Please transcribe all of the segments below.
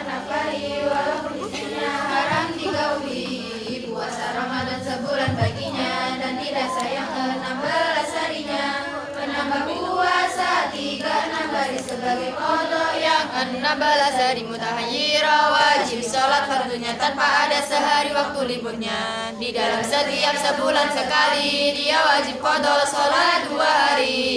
nafkahi walaupun istrinya haram digauli. Puasa Ramadan sebulan baginya dan tidak sayang 16 harinya. Menambah puasa 36 hari sebagai qada yang 16 hari mutahayyira. Wajib sholat fardunya tanpa ada sehari waktu liburnya. Di dalam setiap sebulan sekali dia wajib qada sholat 2 hari.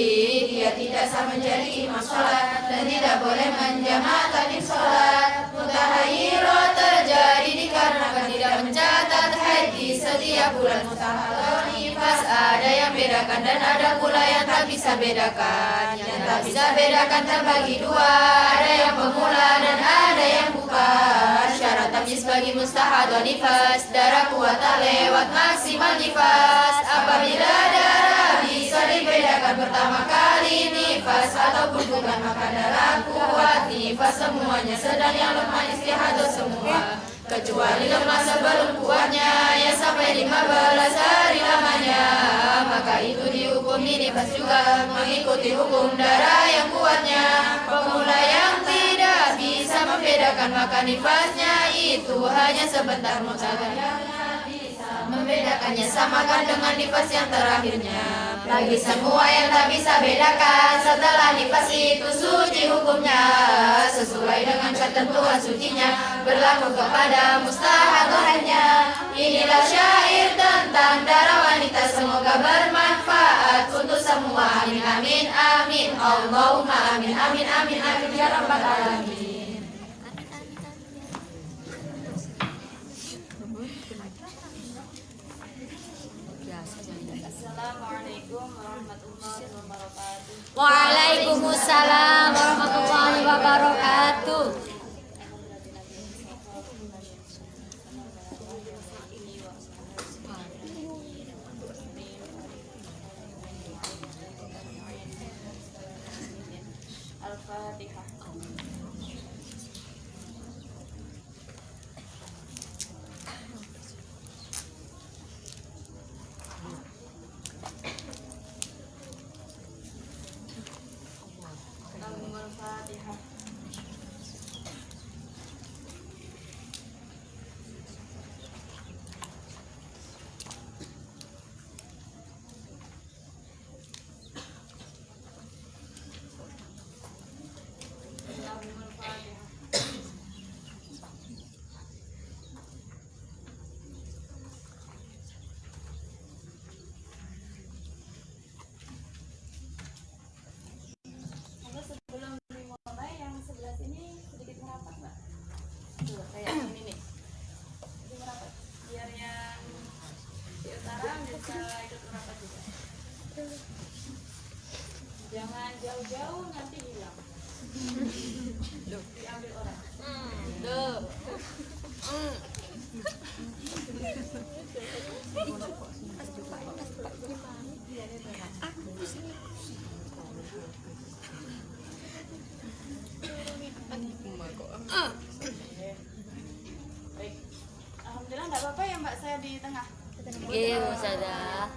Dia tidak sah menjadi imam sholat dan tidak boleh menjamak takdim sholat. Mutahayyira terjadi dikarenakan tidak mencatat haid di setiap bulan. Mutahayyira nifas ada yang bedakan dan ada pula yang tak bisa bedakan. Yang tak bisa bedakan terbagi dua, ada yang pemula dan ada yang bukan. Syarat tamyiz bagi mustahadah nifas, darah kuat tak lewat maksimal nifas. Apabila darah bisa dibedakan pertama kali nifas ataupun bukan, maka darah kuat nifas semuanya, sedang yang lemah istihadah semua. Kecuali lemah sebelum kuatnya yang sampai 15 hari lamanya, maka itu dihukumi nifas juga mengikuti hukum darah yang kuatnya. Pemula yang tidak bisa membedakan maka nifasnya itu hanya sebentar. Mutadayana bisa membedakannya, samakan dengan nifas yang terakhirnya. Bagi semua yang tak bisa bedakan setelah nifas itu suci hukumnya, sesuai dengan ketentuan sucinya, berlaku kepada mustahadah hanya. Inilah syair tentang darah wanita, semoga bermanfaat untuk semua. Amin amin amin. Allahumma amin amin amin amin ya rabbal alamin. Assalamualaikum warahmatullahi wabarakatuh. Waalaikumsalam warahmatullahi wabarakatuh. Al-Fatihah. Al-Fatihah. Sebelum dimulai yang sebelah sini sedikit merapat, Mbak. Tuh, kayak ini nih. Jadi merapat biar yang di utara bisa ikut merapat juga. Jangan jauh-jauh nanti hilang. Diambil orang. Duh. Baik. Alhamdulillah enggak apa-apa ya Mbak, saya di tengah. Iya, Ustazah.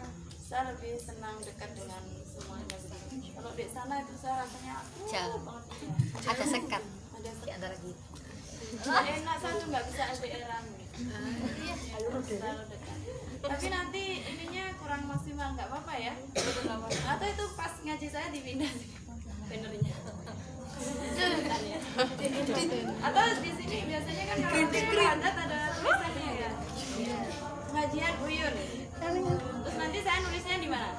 Saya lebih senang dekat dengan semuanya. Kalau di sana itu saya rasanya Jauh. banget. Ada sekat Ada di antara kita. nggak enak, saya tuh nggak bisa LDR-an gitu. Harus selalu dekat. Tapi nanti ininya kurang maksimal, nggak apa-apa ya. Atau itu pas ngaji saya dipindah sih bannernya. Atau di sini biasanya kan kalau adat ada tulisannya ya. Pengajian Uyun. Terus nanti saya nulisnya di mana?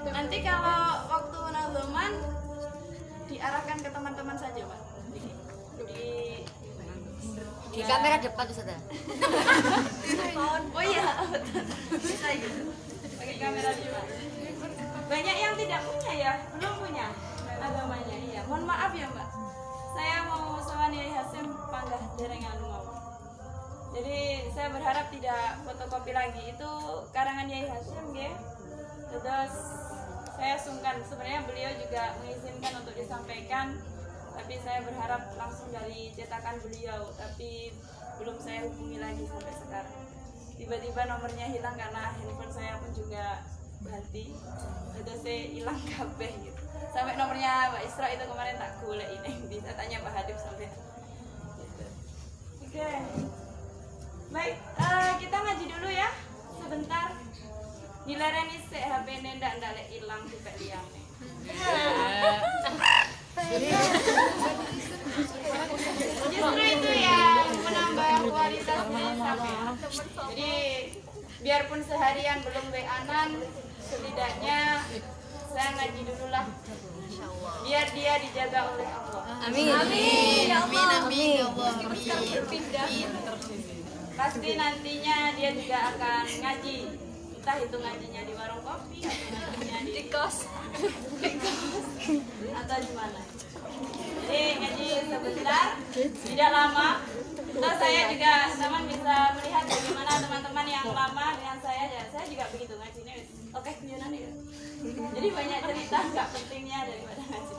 Nanti kalau waktu nazoman diarahkan ke teman-teman saja, Pak. Di kamera depan Ustazah. Oh iya, bisa gitu. Pakai kamera juga. Banyak yang tidak punya ya, belum punya agamanya. Iya, mohon maaf ya Mbak. Saya mau sowan Yai Hasim panggah derengan mau. Jadi saya berharap tidak fotokopi lagi. Itu karangan Yai Hasim ya. Terus saya sungkan, sebenarnya beliau juga mengizinkan untuk disampaikan, tapi saya berharap langsung dari cetakan beliau, tapi belum saya hubungi lagi sampai sekarang. Tiba-tiba nomornya hilang karena handphone saya pun juga ganti, terus saya hilang kabeh gitu. Sampai nomornya Mbak Isra itu kemarin tak golek ini. Bisa tanya Pak Hadif sampai. Oke. Baik, kita ngaji dulu ya. Sebentar. Dilarani sik HP-ne ndak lek ilang dipek liyane. Justru itu yang menambah kualitas sampai. Jadi biarpun seharian belum WA-an, setidaknya saya ngaji dulu lah. Biar dia dijaga oleh Allah. Amin. Amin, amin, ya Allah. Pasti nantinya dia juga akan ngaji. Entah itu ngajinya di warung kopi atau ngajinya di kos atau di mana. Jadi ngaji sebentar, tidak lama. Terus saya juga teman bisa melihat bagaimana teman-teman yang lama dengan saya dan saya juga begitu ngajinya. Oke, kemudian ya. Jadi banyak cerita nggak pentingnya daripada ngaji.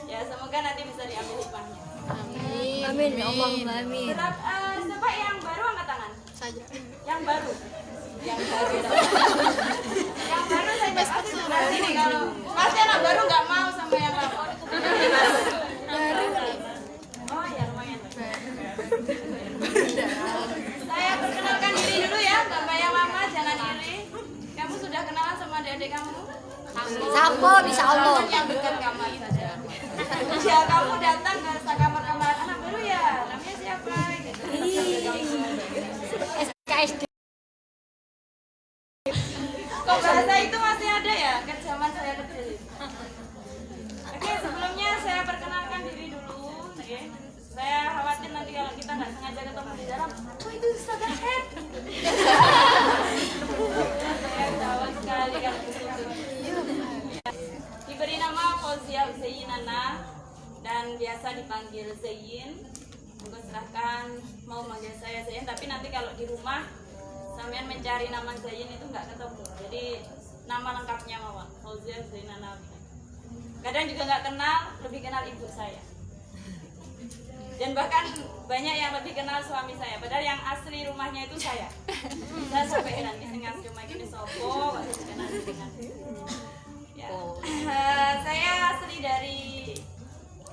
Ya semoga nanti bisa diambil hikmahnya. Amin. Amin. Ya Allah, amin. Coba yang baru angkat tangan. Saja. Yang baru. Yang baru. Yang baru saya dapat berarti nih kalau pasti anak baru nggak mau sama yang lama. Baru. Oh ya lumayan. Saya perkenalkan diri dulu ya, Mbak yang lama jangan iri. Kamu sudah kenalan sama adik-adik kamu? Sampo bisa Allah. Yang dekat kamar saja. Ya kamu datang ke kamar-kamar anak baru ya, namanya siapa? Gitu. SKSD. Kok bahasa itu masih ada ya ke zaman saya kecil? Oke, sebelumnya saya perkenalkan diri dulu. Oke. Saya khawatir nanti kalau kita nggak sengaja ketemu di dalam, oh itu Ustaz Head. Saya jawab sekali kalau begitu. Diberi nama Fauzia Zainana dan biasa dipanggil Zain. Monggo silahkan mau manggil saya Zain, tapi nanti kalau di rumah sampean mencari nama Zain itu nggak ketemu. Jadi nama lengkapnya mawon Fauzia Zainana. Kadang juga nggak kenal, lebih kenal ibu saya. Dan bahkan banyak yang lebih kenal suami saya. Padahal yang asli rumahnya itu saya. Saya sampai heran ini ngasih rumah gini sopo, kok saya kenal dengan. Ya. Saya asli dari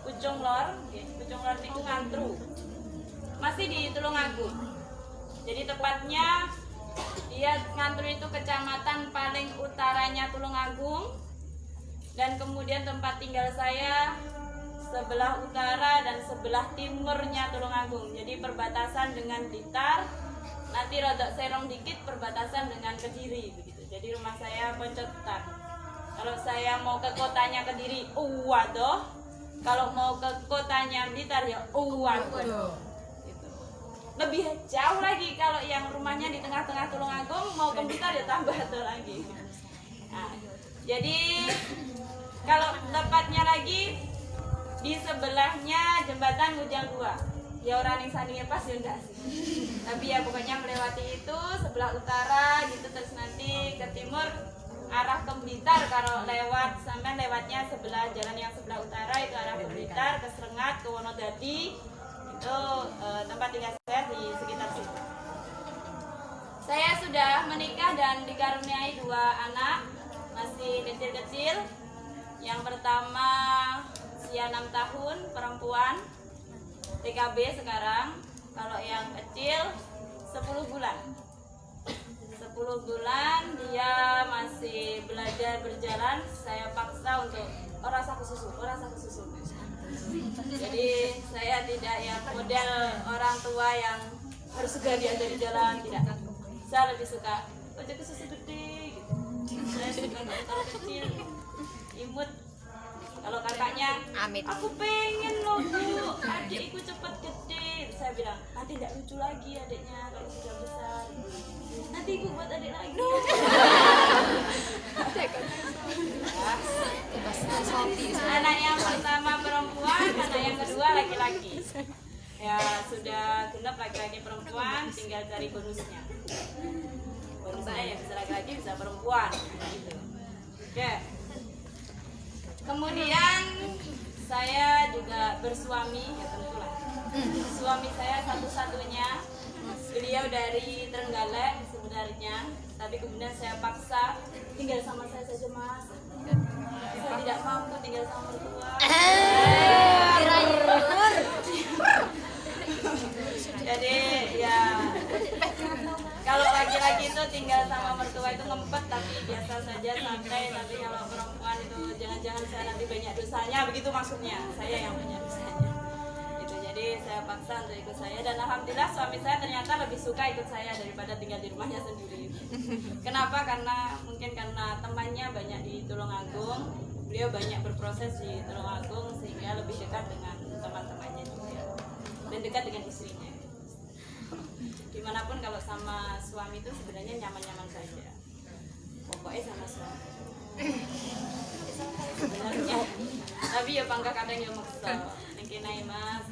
Ujung Lor, Ujung Lor itu Ngantru. Masih di Tulungagung. Jadi tepatnya dia Ngantru itu kecamatan paling utaranya Tulungagung. Dan kemudian tempat tinggal saya sebelah utara dan sebelah timurnya Tulungagung. Jadi perbatasan dengan Blitar, nanti rodok serong dikit perbatasan dengan Kediri begitu. Jadi rumah saya Poncotan. Kalau saya mau ke kotanya Kediri, waduh. Kalau mau ke kotanya Blitar ya waduh. Gitu. Lebih jauh lagi kalau yang rumahnya di tengah-tengah Tulungagung mau ke Blitar ya tambah tuh lagi. Nah, jadi kalau tepatnya lagi di sebelahnya jembatan Mujang 2. Ya orang yang sandingnya pas ya enggak sih. Tapi ya pokoknya melewati itu sebelah utara gitu, terus nanti ke timur arah ke Blitar. Kalau lewat sampai lewatnya sebelah jalan yang sebelah utara itu arah ke Blitar, ke Srengat, ke Wonodadi. Itu tempat tinggal saya di sekitar situ. Saya sudah menikah dan dikaruniai 2 anak masih kecil-kecil. Yang pertama usia 6 tahun, perempuan, TKB sekarang. Kalau yang kecil 10 bulan. 10 bulan dia masih belajar berjalan. Saya paksa untuk rasa kesusu. Jadi saya tidak yang model orang tua yang harus suka diajari jalan, tidak. Saya lebih suka ojo kesusu gede gitu. Saya suka kalau kecil imut. Kalau kakaknya, Amit. aku pengen loh Bu, adikku cepet gede. Saya bilang, nanti tidak lucu lagi adiknya kalau sudah besar. Nanti ibu buat adik lagi. Anak yang pertama perempuan, anak yang kedua laki-laki. Ya sudah genap laki-laki perempuan, tinggal cari bonusnya. Bonusnya ya bisa laki-laki bisa perempuan. Gitu. Oke. Kemudian saya juga bersuami, ya tentulah. Suami saya satu-satunya. Beliau dari Trenggalek sebenarnya, tapi kemudian saya paksa tinggal sama saya saja Mas. Saya tidak mampu tinggal sama mertua. Jadi ya kalau laki-laki itu tinggal sama mertua itu ngempet tapi biasa saja santai. Tapi kalau perempuan itu jangan-jangan saya nanti banyak dosanya, begitu maksudnya. Saya yang banyak dosanya. Itu jadi saya paksa untuk ikut saya dan alhamdulillah suami saya ternyata lebih suka ikut saya daripada tinggal di rumahnya sendiri. Kenapa? Karena mungkin karena temannya banyak di Tulungagung, beliau banyak berproses di Tulungagung sehingga lebih dekat dengan teman-temannya juga dan dekat dengan istrinya. Dimanapun kalau sama suami itu sebenarnya nyaman-nyaman saja, pokoknya sama suami sebenarnya. Tapi ya bangga kadang ya maksa nengkinai mas.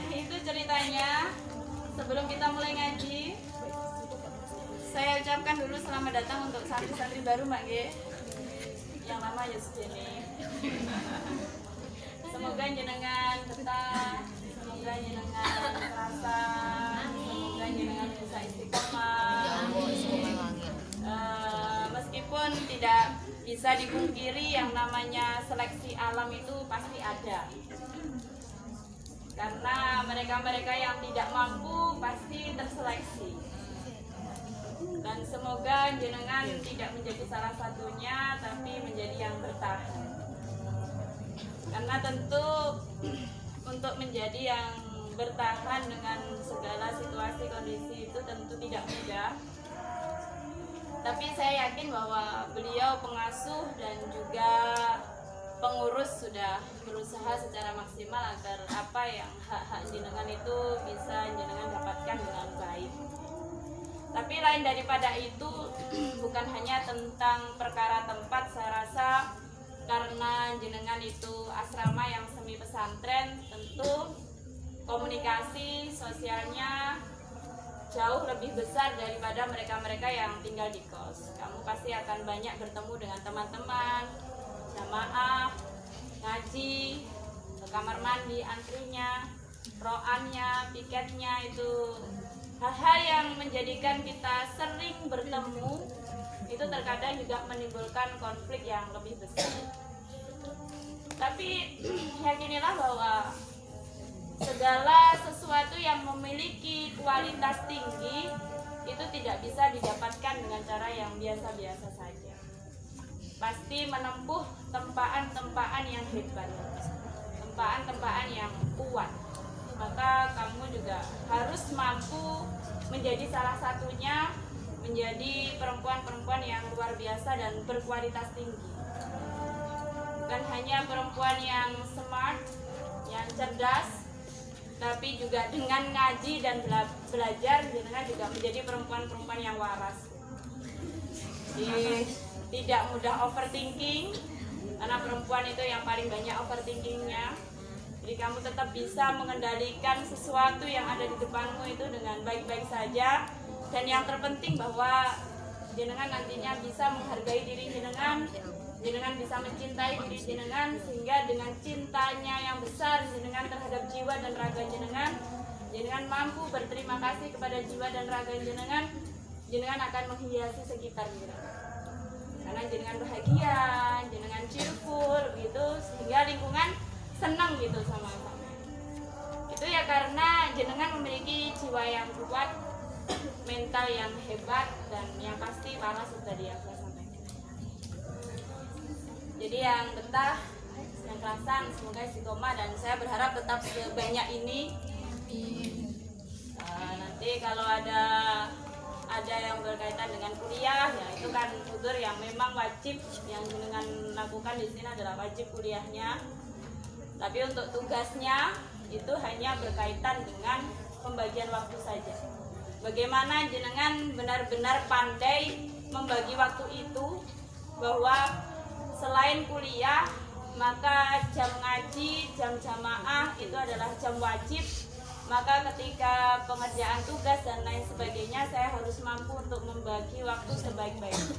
Itu ceritanya. Sebelum kita mulai ngaji, saya ucapkan dulu selamat datang untuk santri-santri baru Mbak G. Yang lama ya segini. Semoga jenengan betah, semoga jenengan terasa, semoga jenengan bisa istiqomah. Meskipun tidak bisa dipungkiri yang namanya seleksi alam itu pasti ada. Karena mereka-mereka yang tidak mampu pasti terseleksi. Dan semoga jenengan tidak menjadi salah satunya, tapi menjadi yang bertahan. Karena tentu untuk menjadi yang bertahan dengan segala situasi kondisi itu tentu tidak mudah. Tapi saya yakin bahwa beliau pengasuh dan juga pengurus sudah berusaha secara maksimal agar apa yang hak-hak jenengan itu bisa jenengan dapatkan dengan baik. Tapi lain daripada itu bukan hanya tentang perkara tempat, saya rasa karena jenengan itu asrama yang semi pesantren, tentu komunikasi sosialnya jauh lebih besar daripada mereka-mereka yang tinggal di kos. Kamu pasti akan banyak bertemu dengan teman-teman, jamaah, ngaji, ke kamar mandi, antrinya, roannya, piketnya, itu hal-hal yang menjadikan kita sering bertemu itu terkadang juga menimbulkan konflik yang lebih besar. Tapi yakinilah bahwa segala sesuatu yang memiliki kualitas tinggi itu tidak bisa didapatkan dengan cara yang biasa-biasa saja. Pasti menempuh tempaan-tempaan yang hebat, tempaan-tempaan yang kuat. Maka kamu juga harus mampu menjadi salah satunya, menjadi perempuan-perempuan yang luar biasa dan berkualitas tinggi. Bukan hanya perempuan yang smart, yang cerdas, tapi juga dengan ngaji dan belajar jenengan juga menjadi perempuan-perempuan yang waras. Jadi tidak mudah overthinking, karena perempuan itu yang paling banyak overthinkingnya. Jadi kamu tetap bisa mengendalikan sesuatu yang ada di depanmu itu dengan baik-baik saja. Dan yang terpenting bahwa jenengan nantinya bisa menghargai diri jenengan, jenengan bisa mencintai diri jenengan, sehingga dengan cintanya yang besar jenengan terhadap jiwa dan raga jenengan, jenengan mampu berterima kasih kepada jiwa dan raga jenengan, jenengan akan menghiasi sekitar jenengan. Karena jenengan bahagia, jenengan cheerful gitu, sehingga lingkungan senang gitu sama kamu. Itu ya karena jenengan memiliki jiwa yang kuat, mental yang hebat, dan yang pasti waras tadi yang saya sampaikan. Jadi yang betah, yang kerasan, semoga istiqomah, dan saya berharap tetap sebanyak ini. Nanti kalau ada yang berkaitan dengan kuliah, ya itu kan udzur yang memang wajib, yang jenengan lakukan di sini adalah wajib kuliahnya. Tapi untuk tugasnya itu hanya berkaitan dengan pembagian waktu saja. Bagaimana jenengan benar-benar pandai membagi waktu itu, bahwa selain kuliah maka jam ngaji, jam jamaah itu adalah jam wajib. Maka ketika pengerjaan tugas dan lain sebagainya, saya harus mampu untuk membagi waktu sebaik-baiknya.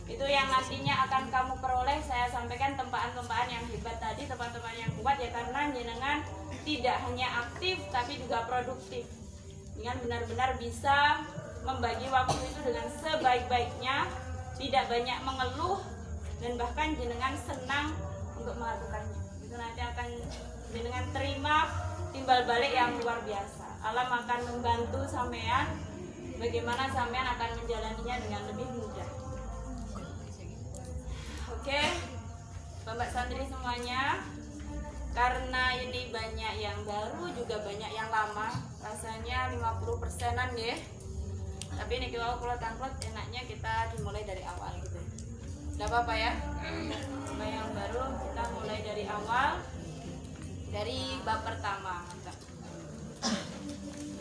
Itu yang nantinya akan kamu peroleh. Saya sampaikan tempaan-tempaan yang hebat tadi, tempaan-tempaan yang kuat ya, karena jenengan tidak hanya aktif tapi juga produktif. Dengan benar-benar bisa membagi waktu itu dengan sebaik-baiknya, tidak banyak mengeluh, dan bahkan jenengan senang untuk melakukannya. Itu nanti akan jenengan terima timbal balik yang luar biasa. Alam akan membantu sampean bagaimana sampean akan menjalaninya dengan lebih mudah. Oke, Bapak santri semuanya, karena ini banyak yang baru juga banyak yang lama, rasanya 50%-an ya. Tapi ini kalau tangklot enaknya kita dimulai dari awal gitu. Tidak apa-apa ya. Sama yang baru kita mulai dari awal, dari bab pertama.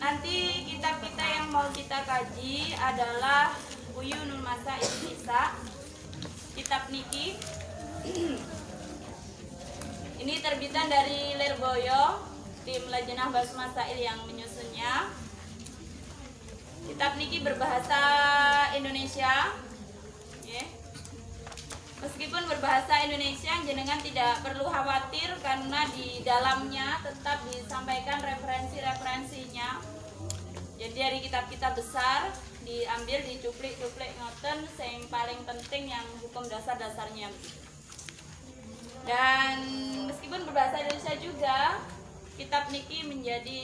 Nanti kitab kita yang mau kita kaji adalah Uyunul Masail Nisa, kitab niki. Ini terbitan dari Lirboyo, tim Lajnah Bahas Masail yang menyusunnya. Kitab niki berbahasa Indonesia. Yeah. Meskipun berbahasa Indonesia, jenengan tidak perlu khawatir karena di dalamnya tetap disampaikan referensi-referensinya. Jadi dari kitab-kitab besar diambil, dicuplik-cuplik ngoten yang paling penting yang hukum dasar-dasarnya. Dan meskipun berbahasa Indonesia juga, kitab niki menjadi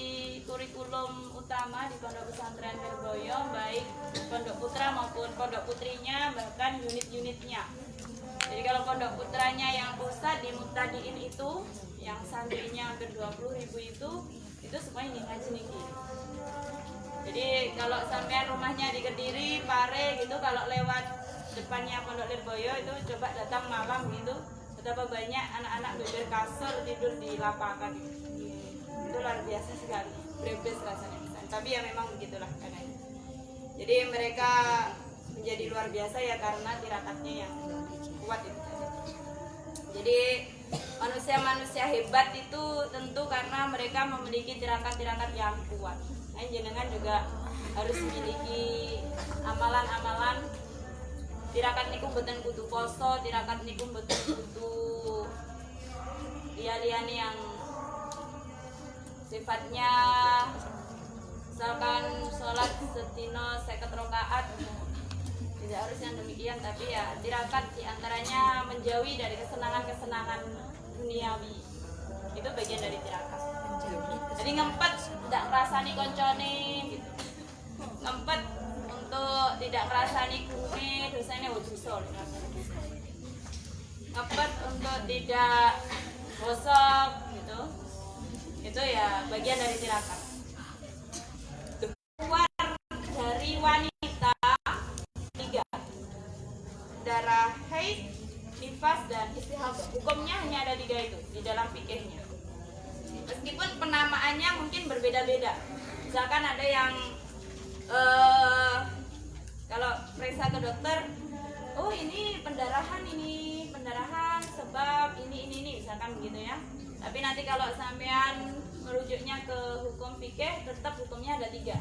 kurikulum utama di Pondok Pesantren Lirboyo, baik Pondok Putra maupun Pondok Putrinya, bahkan unit-unitnya. Jadi kalau Pondok Putranya yang pusat di Muktadiin itu, yang santrinya hampir 20.000 itu semuanya ngaji niki. Jadi kalau sampean rumahnya di Kediri, Pare gitu, kalau lewat depannya Pondok Lirboyo itu coba datang malam gitu, betapa banyak anak-anak beber kasur tidur di lapangan gitu. Itu luar biasa sekali, brebes rasanya. Tapi ya memang begitulah kadang. Jadi mereka menjadi luar biasa ya karena tirakatnya yang kuat itu. Jadi manusia-manusia hebat itu tentu karena mereka memiliki tirakat-tirakat yang kuat. Nah, jenengan juga harus memiliki amalan-amalan. Tirakat niku mboten kudu poso, tirakat niku mboten kudu liya-liyane yang sifatnya misalkan sholat sedina 50 rakaat, tidak harus yang demikian, tapi ya tirakat diantaranya menjauhi dari kesenangan-kesenangan duniawi, itu bagian dari tirakat. Jadi ngempet tidak ngerasani koncone gitu, ngempet untuk tidak ngerasani kume dosanya wujusol, ngempet untuk tidak gosok gitu, itu ya bagian dari tirakat. Keluar dari wanita 3, darah haid, nifas, dan istihadah. Hukumnya hanya ada 3 itu di dalam fikihnya. Meskipun penamaannya mungkin berbeda-beda. Misalkan ada yang kalau periksa ke dokter, oh ini pendarahan sebab ini misalkan begitu ya. Tapi nanti kalau sampean merujuknya ke hukum fikih, tetap hukumnya ada 3.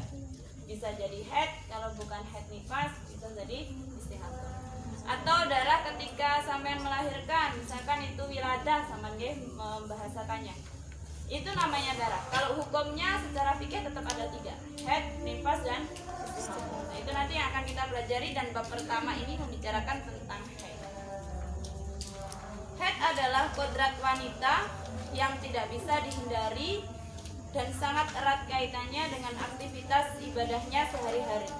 Bisa jadi haid, kalau bukan haid nifas bisa jadi istihadah. Atau darah ketika sampean melahirkan, misalkan itu wiladah, sama nggih membahasakannya. Itu namanya darah. Kalau hukumnya secara fikih tetap ada 3, haid, nifas, dan istihadah. Nah, itu nanti yang akan kita pelajari, dan bab pertama ini membicarakan tentang haid. Haid adalah kodrat wanita yang tidak bisa dihindari dan sangat erat kaitannya dengan aktivitas ibadahnya sehari-hari.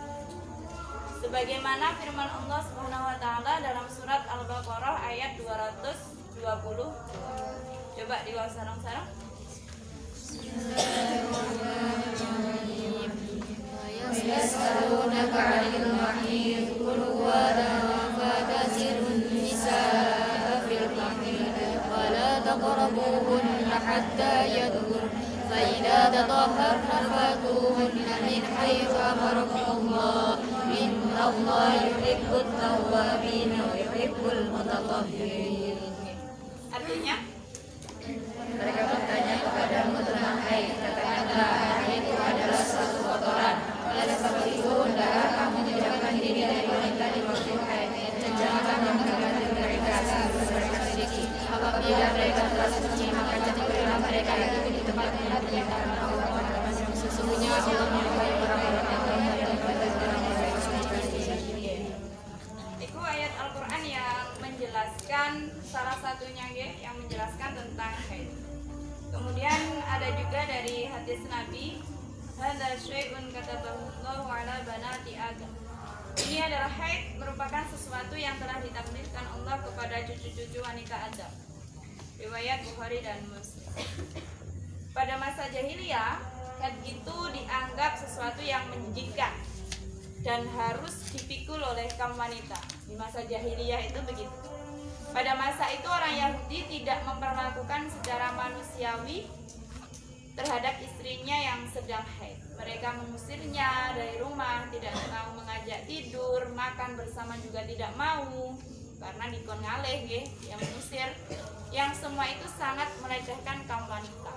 Sebagaimana firman Allah Subhanahu wa taala dalam surat Al-Baqarah ayat 220. Coba diwawas sarang-sarang. يسألونك عن المحيض قل هو أذى فاعتزلوا النساء في المحيض ولا تقربوهن حتى يطهرن فإذا تطهرن فأتوهن من حيث أمركم الله إن الله يحب التوابين ويحب المتطهرين. Artinya, mereka bertanya kepadamu tentang haid, katakanlah haid itu adalah suatu kotoran. Oleh sebab itu, hendaklah kamu menjauhkan diri dari wanita di waktu haid dan janganlah mendekati mereka sebelum mereka sedikit. Apabila mereka telah suci, maka jadikanlah mereka itu di tempat-tempat yang karena Allah mengatakan sesungguhnya Allah menyukai orang-orang yang lemah dan orang-orang yang suci. itu ayat Al-Quran yang menjelaskan menjelaskan salah satunya yang menjelaskan tentang haid. Kemudian ada juga dari hadis Nabi, hadza syai'un kataballahu ala banati Adam. Ini adalah haid, merupakan sesuatu yang telah ditakdirkan Allah kepada cucu-cucu wanita Adam. Riwayat Bukhari dan Muslim. Pada masa jahiliyah, haid itu dianggap sesuatu yang menjijikkan dan harus dipikul oleh kaum wanita. Di masa jahiliyah itu begitu. Pada masa itu orang Yahudi tidak memperlakukan secara manusiawi terhadap istrinya yang sedang haid. Mereka mengusirnya dari rumah, tidak mau mengajak tidur, makan bersama juga tidak mau, karena dikon ngalih yang mengusir. Yang semua itu sangat melecehkan kaum wanita.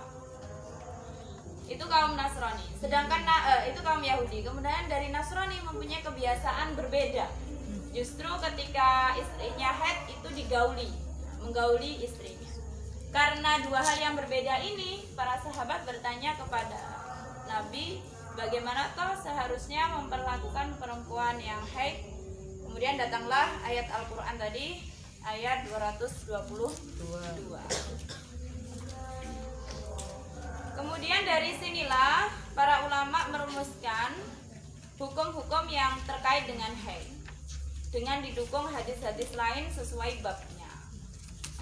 Itu kaum Nasrani. Sedangkan itu kaum Yahudi. Kemudian dari Nasrani mempunyai kebiasaan berbeda. Justru ketika istrinya haid itu menggauli istrinya. Karena dua hal yang berbeda ini, para sahabat bertanya kepada Nabi, bagaimana toh seharusnya memperlakukan perempuan yang haid. Kemudian datanglah ayat Al-Quran tadi, ayat 222. Kemudian dari sinilah para ulama merumuskan hukum-hukum yang terkait dengan haid dengan didukung hadis-hadis lain sesuai babnya.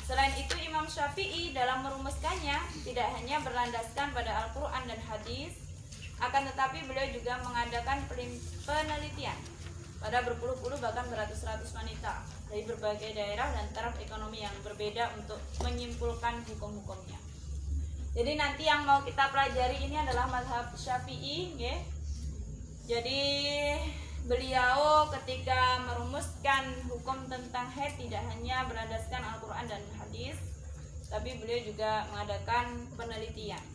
Selain itu, Imam Syafi'i dalam merumuskannya tidak hanya berlandaskan pada Al-Quran dan hadis, akan tetapi beliau juga mengadakan penelitian pada berpuluh-puluh bahkan beratus-ratus wanita dari berbagai daerah dan taraf ekonomi yang berbeda untuk menyimpulkan hukum-hukumnya. Jadi nanti yang mau kita pelajari ini adalah mazhab Syafi'i, ya. Jadi beliau ketika merumuskan hukum tentang haid tidak hanya berlandaskan Al-Quran dan hadis, tapi beliau juga mengadakan penelitian.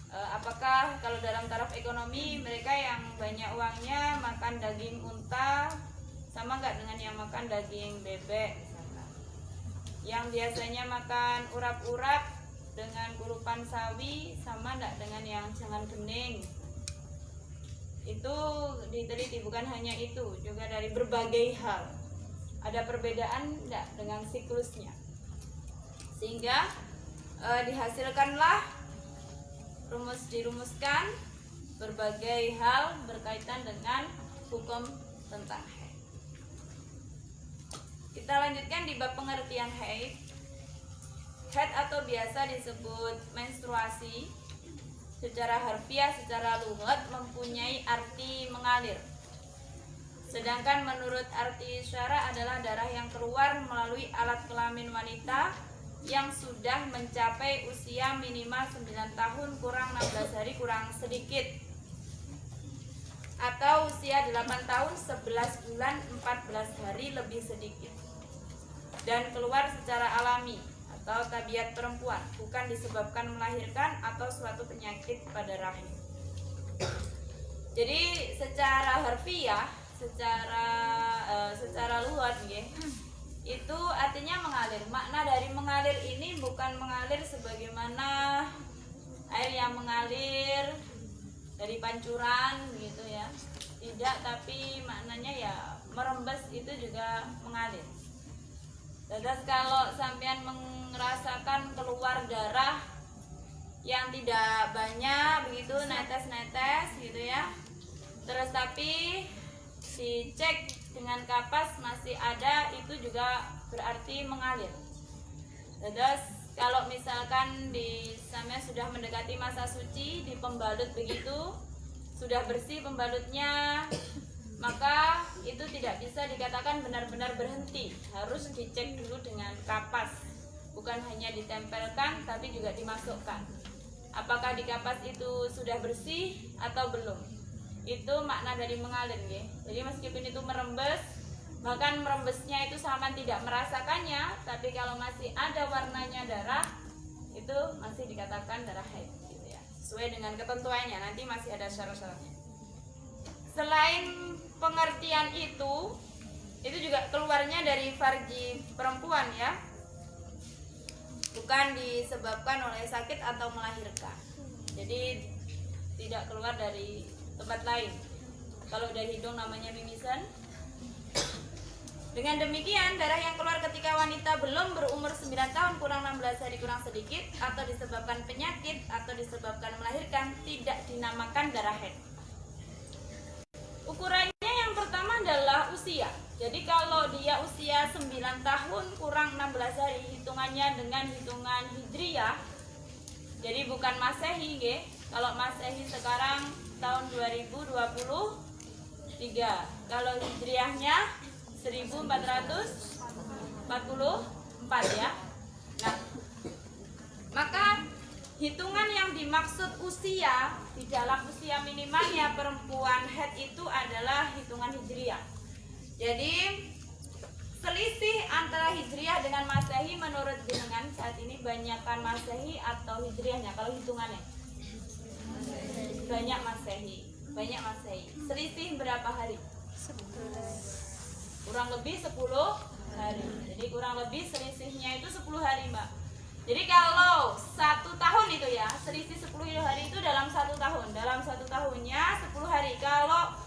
Apakah kalau dalam taraf ekonomi mereka yang banyak uangnya makan daging unta sama nggak dengan yang makan daging bebek misalkan? Yang biasanya makan urap-urap dengan kurupan sawi sama nggak dengan yang jangan bening? Itu diteliti, bukan hanya itu, juga dari berbagai hal. Ada perbedaan enggak dengan siklusnya, sehingga dihasilkanlah dirumuskan berbagai hal berkaitan dengan hukum tentang haid. Kita lanjutkan di bab pengertian haid. Haid atau biasa disebut menstruasi secara harfiah, secara lughat mempunyai arti mengalir. Sedangkan menurut arti syara adalah darah yang keluar melalui alat kelamin wanita yang sudah mencapai usia minimal 9 tahun kurang 16 hari kurang sedikit, atau usia 8 tahun 11 bulan 14 hari lebih sedikit, dan keluar secara alami atau tabiat perempuan, bukan disebabkan melahirkan atau suatu penyakit pada rahim. Jadi secara harfiah, secara luas itu artinya mengalir. Makna dari mengalir ini bukan mengalir sebagaimana air yang mengalir dari pancuran gitu ya. Tidak, tapi maknanya ya merembes, itu juga mengalir. Terus kalau sampean merasakan keluar darah yang tidak banyak begitu, netes-netes gitu ya, terus tapi dicek dengan kapas masih ada, itu juga berarti mengalir. Terus kalau misalkan di sampean sudah mendekati masa suci, di pembalut begitu, sudah bersih pembalutnya, maka itu tidak bisa dikatakan benar-benar berhenti, harus dicek dulu dengan kapas. Bukan hanya ditempelkan tapi juga dimasukkan. Apakah di kapas itu sudah bersih atau belum? Itu makna dari mengalir ya. Jadi meskipun itu merembes, bahkan merembesnya itu sama tidak merasakannya, tapi kalau masih ada warnanya darah, itu masih dikatakan darah haid gitu ya. Sesuai dengan ketentuannya, nanti masih ada syarat-syaratnya. Selain pengertian itu juga keluarnya dari farji perempuan ya, bukan disebabkan oleh sakit atau melahirkan. Jadi tidak keluar dari tempat lain. Kalau dari hidung namanya mimisan. Dengan demikian, darah yang keluar ketika wanita belum berumur 9 tahun kurang 16 hari kurang sedikit, atau disebabkan penyakit, atau disebabkan melahirkan, tidak dinamakan darah haid. Ukurannya yang pertama adalah usia. Jadi kalau dia usia 9 tahun kurang 16 hari, hitungannya dengan hitungan hijriyah. Jadi bukan masehi, nggih. Kalau masehi sekarang tahun 2023. Kalau hijriyahnya 1444 ya. Nah, maka hitungan yang dimaksud usia di dalam usia minimalnya perempuan haid itu adalah hitungan hijriyah. Jadi selisih antara hijriyah dengan masehi menurut jenengan saat ini banyakkan masehi atau hijriyahnya kalau hitungannya? Banyak masehi. Selisih berapa hari? Kurang lebih 10 hari. Jadi kurang lebih selisihnya itu 10 hari, Mbak. Jadi kalau 1 tahun itu ya, selisih 10 hari itu dalam 1 tahun. Dalam 1 tahunnya 10 hari. Kalau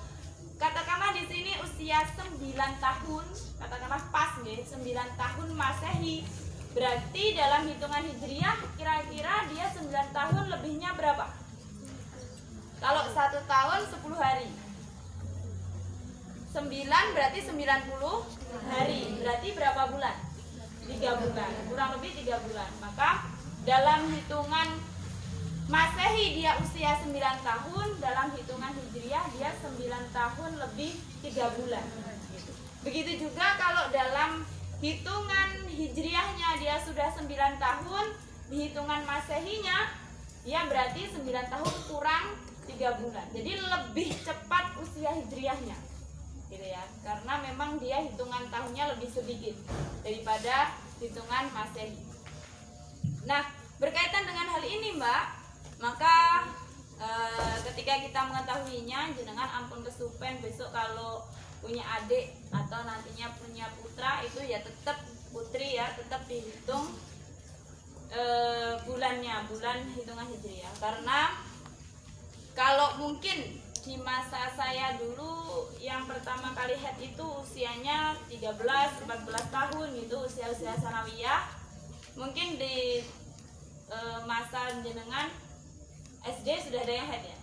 katakanlah di sini usia 9 tahun, katakanlah pas nih, 9 tahun Masehi. Berarti dalam hitungan hijriyah kira-kira dia 9 tahun lebihnya berapa? Kalau 1 tahun 10 hari. 9 berarti 90 hari. Berarti berapa bulan? 3 bulan. Kurang lebih 3 bulan. Maka dalam hitungan Masehi dia usia 9 tahun, dalam hitungan hijriyah dia 9 tahun lebih 3 bulan. Begitu juga kalau dalam hitungan hijriyahnya dia sudah 9 tahun, di hitungan Masehinya dia berarti 9 tahun kurang 3 bulan. Jadi lebih cepat usia hijriyahnya. Gitu ya, karena memang dia hitungan tahunnya lebih sedikit daripada hitungan Masehi. Nah, berkaitan dengan hal ini, Mbak, maka ketika kita mengetahuinya, jenengan ampun kesupen besok kalau punya adik atau nantinya punya putra itu ya tetap putri ya, tetap dihitung bulannya, bulan hitungan hijriyah. Karena kalau mungkin di masa saya dulu yang pertama kali haid itu usianya 13-14 tahun gitu, usia-usia sanawiyah. Mungkin di masa jenengan SD sudah ada yang haid ya?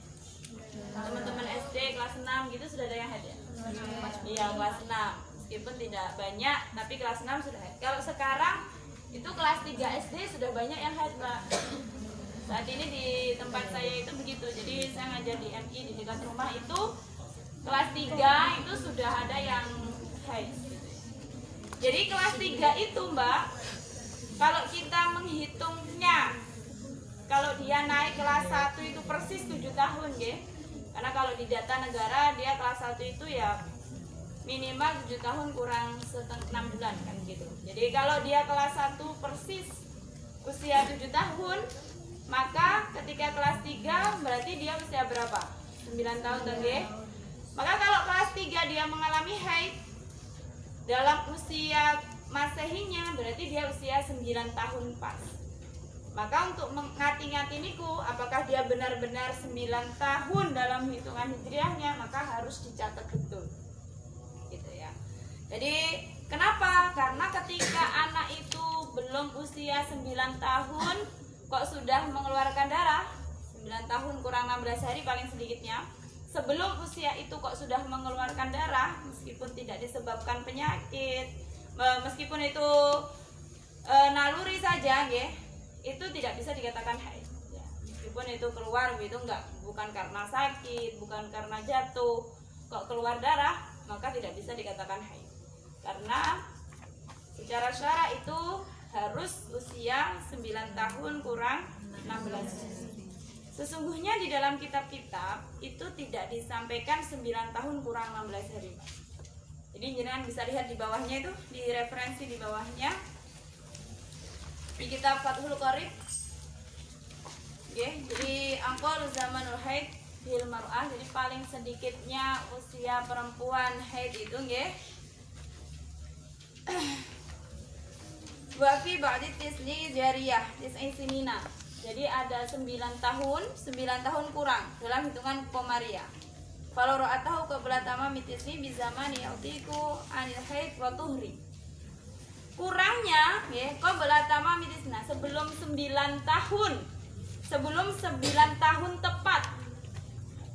Teman-teman SD kelas 6 gitu sudah ada yang haid ya? Iya, kelas 6. Meskipun tidak banyak, tapi kelas 6 sudah haid. Kalau sekarang itu kelas 3 SD sudah banyak yang haid, Mbak. Saat ini di tempat saya itu begitu. Jadi saya ngajar di MI di dekat rumah itu kelas 3 itu sudah ada yang haid. Jadi kelas 3 itu, Mbak, kalau kita menghitungnya, kalau dia naik kelas 1 itu persis 7 tahun ya. Karena kalau di data negara dia kelas 1 itu ya minimal 7 tahun kurang 6 bulan kan gitu. Jadi kalau dia kelas 1 persis usia 7 tahun, maka ketika kelas 3 berarti dia usia berapa? 9 tahun tadi. Maka kalau kelas 3 dia mengalami haid dalam usia Masehinya berarti dia usia 9 tahun pas. Maka untuk ngati-ngati niku apakah dia benar-benar 9 tahun dalam hitungan hijriahnya, maka harus dicatat betul. Gitu ya. Jadi kenapa? Karena ketika anak itu belum usia 9 tahun kok sudah mengeluarkan darah, 9 tahun kurang 16 hari paling sedikitnya. Sebelum usia itu kok sudah mengeluarkan darah, meskipun tidak disebabkan penyakit, meskipun itu naluri saja, itu tidak bisa dikatakan haid. Ya, meskipun itu keluar itu bukan karena sakit, bukan karena jatuh, kok keluar darah, maka tidak bisa dikatakan haid. Karena secara syara itu harus usia 9 tahun kurang 16. Sesungguhnya di dalam kitab-kitab itu tidak disampaikan 9 tahun kurang 16 hari. Jadi jangan bisa lihat di bawahnya itu, di referensi di bawahnya di kitab Fathul Qorib. Jadi angkor zamanul haid fil mar'ah, jadi paling sedikitnya usia perempuan haid itu nggih. Wa fi ba'di tisni jariyah tis'i sinina. Jadi ada 9 tahun kurang dalam hitungan Komariah. Kalau ra'atahu qabla tamami tisni bi zamani ya'tiku anil haid wa tuhri. Kurang makanya ya qabla tamami tisna, sebelum 9 tahun. Sebelum 9 tahun tepat.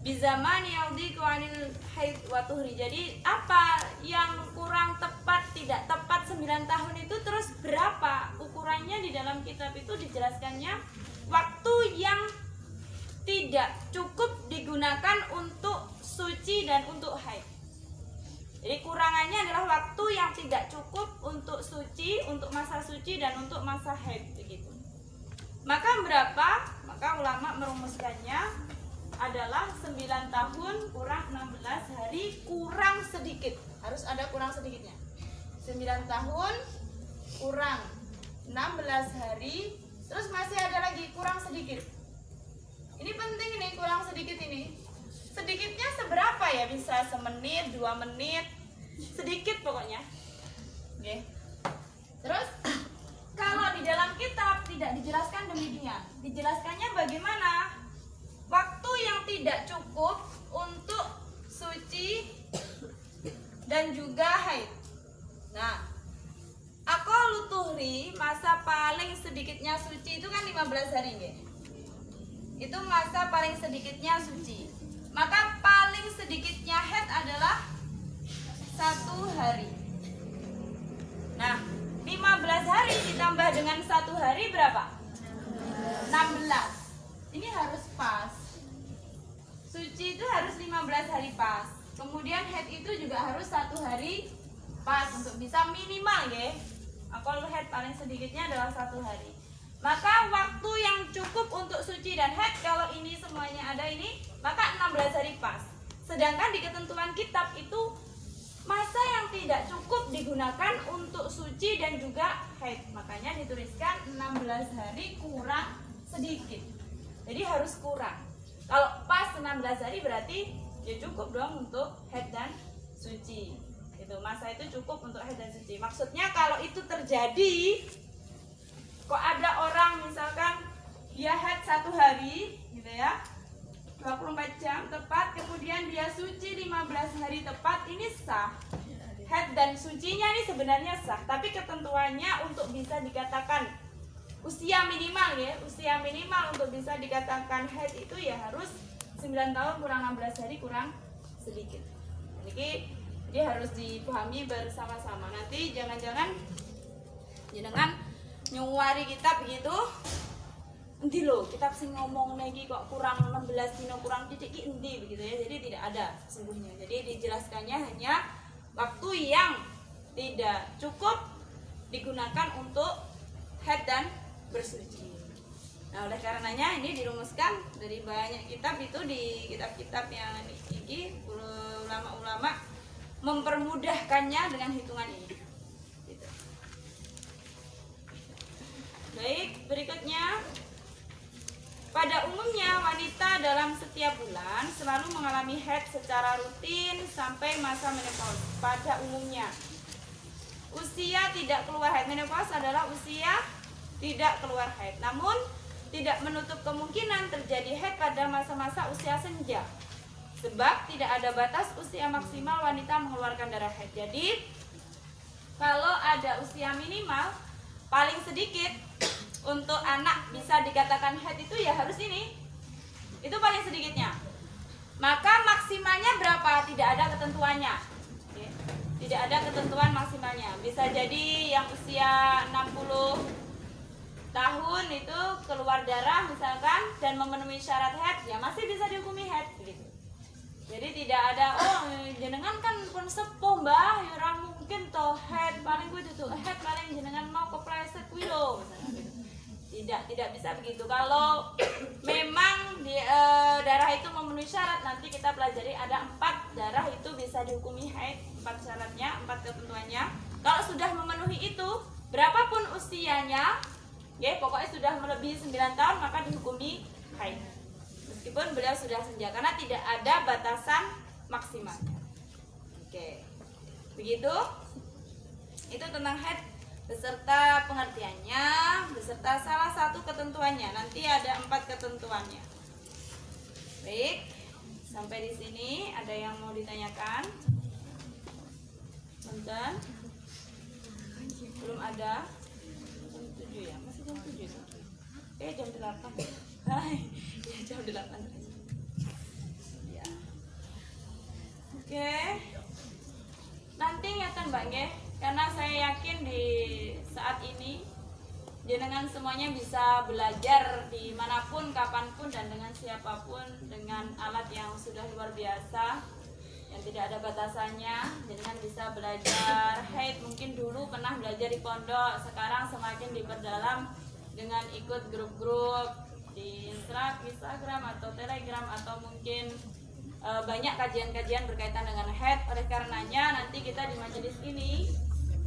Bizaman yaudiku anil haid wa tuhri. Jadi apa yang kurang tepat, tidak tepat 9 tahun itu terus berapa? Ukurannya di dalam kitab itu dijelaskannya waktu yang tidak cukup digunakan untuk suci dan untuk haid. Jadi kurangannya adalah waktu yang tidak cukup untuk suci, untuk masa suci dan untuk masa haid begitu. Maka berapa? Maka ulama merumuskannya adalah 9 tahun kurang 16 hari kurang sedikit. Harus ada kurang sedikitnya. 9 tahun kurang 16 hari, terus masih ada lagi kurang sedikit. Ini penting nih, kurang sedikit ini. Sedikitnya seberapa ya? Bisa semenit, 2 menit, sedikit pokoknya. Oke. Terus kalau di dalam kitab tidak dijelaskan demikian. Dijelaskannya bagaimana? Waktu yang tidak cukup untuk suci dan juga haid. Nah, aqallu tuhri, masa paling sedikitnya suci itu kan 15 hari nggih. Itu masa paling sedikitnya suci. Maka paling sedikitnya haid adalah 1 hari. Nah, 15 hari ditambah dengan 1 hari berapa? 16. Ini harus pas. Suci itu harus 15 hari pas. Kemudian haid itu juga harus 1 hari pas untuk bisa minimal ya. Kalau haid paling sedikitnya adalah 1 hari. Maka waktu yang cukup untuk suci dan haid kalau ini semuanya ada ini, maka 16 hari pas. Sedangkan di ketentuan kitab itu masa yang tidak cukup digunakan untuk suci dan juga haid. Makanya dituliskan 16 hari kurang sedikit. Jadi harus kurang. Kalau pas 16 hari berarti ya cukup dong untuk haid dan suci. Itu masa itu cukup untuk haid dan suci. Maksudnya kalau itu terjadi, kok ada orang misalkan dia haid 1 hari gitu ya, 24 jam tepat, kemudian dia suci 15 hari tepat, ini sah. Haid dan sucinya ini sebenarnya sah, tapi ketentuannya untuk bisa dikatakan usia minimal ya, usia minimal untuk bisa dikatakan haid itu ya harus 9 tahun kurang 16 hari kurang sedikit. Jadi dia harus dipahami bersama-sama. Nanti jangan-jangan jenengan nyuwari kitab begitu, endi lho kitab sing ngomong lagi kok kurang 16 dino kurang titik ki endi begitu ya. Jadi tidak ada sesungguhnya. Jadi dijelaskannya hanya waktu yang tidak cukup digunakan untuk haid dan bersuci. Nah, oleh karenanya ini dirumuskan dari banyak kitab itu, di kitab-kitab yang ini ulama-ulama mempermudahkannya dengan hitungan ini. Gitu. Baik, berikutnya. Pada umumnya wanita dalam setiap bulan selalu mengalami haid secara rutin sampai masa menopause. Pada umumnya. Usia tidak keluar haid. Menopause adalah usia tidak keluar haid. Namun tidak menutup kemungkinan terjadi haid pada masa-masa usia senja. Sebab tidak ada batas usia maksimal wanita mengeluarkan darah haid. Jadi kalau ada usia minimal paling sedikit untuk anak bisa dikatakan haid itu ya harus ini. Itu paling sedikitnya. Maka maksimalnya berapa? Tidak ada ketentuannya. Oke. Tidak ada ketentuan maksimalnya. Bisa jadi yang usia 60 tahun itu keluar darah misalkan dan memenuhi syarat haid, ya masih bisa dihukumi haid begitu. Jadi tidak ada jenengan kan pun sepuh mbah, ya ora mungkin toh haid paling kuwi itu haid paling jenengan mau kepleset kuwi lho misalnya gitu. Tidak bisa begitu. Kalau memang darah itu memenuhi syarat, nanti kita pelajari ada 4 darah itu bisa dihukumi haid, 4 syaratnya, 4 ketentuannya. Kalau sudah memenuhi itu, berapapun usianya, ya pokoknya sudah melebihi 9 tahun maka dihukumi haid. Meskipun beliau sudah senja, karena tidak ada batasan maksimal. Oke. Begitu. Itu tentang haid beserta pengertiannya, beserta salah satu ketentuannya. Nanti ada 4 ketentuannya. Baik. Sampai di sini ada yang mau ditanyakan? Tonton. Belum ada. Jam 7 ya, masih jam 7 tuh. Jam 8. Hai, ya jam 8. Ya. Oke. Nanti ngeten Mbak nggih, karena saya yakin di saat ini jenengan semuanya bisa belajar dimanapun, kapanpun, dan dengan siapapun, dengan alat yang sudah luar biasa, yang tidak ada batasannya. Jenengan bisa belajar haid, mungkin dulu pernah belajar di pondok, sekarang semakin diperdalam dengan ikut grup-grup di Instagram atau Telegram, atau mungkin banyak kajian-kajian berkaitan dengan haid. Oleh karenanya nanti kita di majelis ini,